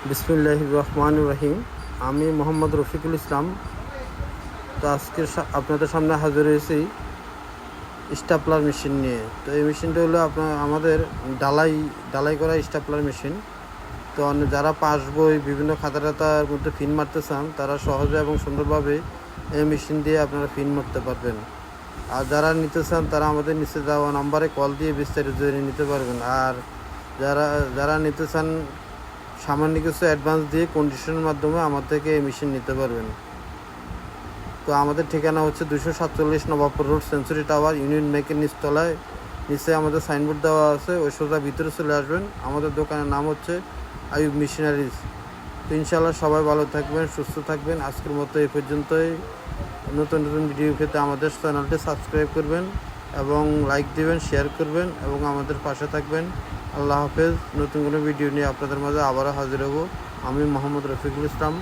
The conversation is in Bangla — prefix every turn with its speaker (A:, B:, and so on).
A: বিসমিল্লাহির রহমানির রহিম। আমি মোহাম্মদ রফিকুল ইসলাম। তো আজকে আপনাদের সামনে হাজির হয়েছি স্টাপলার মেশিন নিয়ে। তো এই মেশিনটা হলো আমাদের ডালাই করা স্টাপলার মেশিন। তো যারা পাস বই বিভিন্ন খাতা টাতার মধ্যে ফিন মারতে চান তারা সহজে এবং সুন্দরভাবে এই মেশিন দিয়ে আপনারা ফিন মারতে পারবেন। আর যারা নিতে চান তারা আমাদের নিচে দেওয়া নাম্বারে কল দিয়ে বিস্তারিত জেনে নিতে পারবেন। আর যারা নিতে চান সামান্য কিছু অ্যাডভান্স দিয়ে কন্ডিশনের মাধ্যমে আমার থেকে এই মেশিন নিতে পারবেন। তো আমাদের ঠিকানা হচ্ছে 247 Nawabpur road, century tower, union ব্যাংকের নিচতলায়। নিচে আমাদের সাইনবোর্ড দেওয়া আছে, ওই সোজা ভিতরে চলে আসবেন। আমাদের দোকানের নাম হচ্ছে আইয়ুব মেশিনারিজ। তো ইনশাআল্লাহ সবাই ভালো থাকবেন, সুস্থ থাকবেন। আজকের মতো এই পর্যন্তই। নতুন নতুন ভিডিও পেতে আমাদের চ্যানেলটি সাবস্ক্রাইব করবেন এবং লাইক দিবেন, শেয়ার করবেন এবং আমাদের পাশে থাকবেন। আল্লাহ হাফেজ। নতুন কোনো ভিডিও নিয়ে আপনাদের মাঝে আবারও হাজির হব। আমি মোহাম্মদ রফিকুল ইসলাম।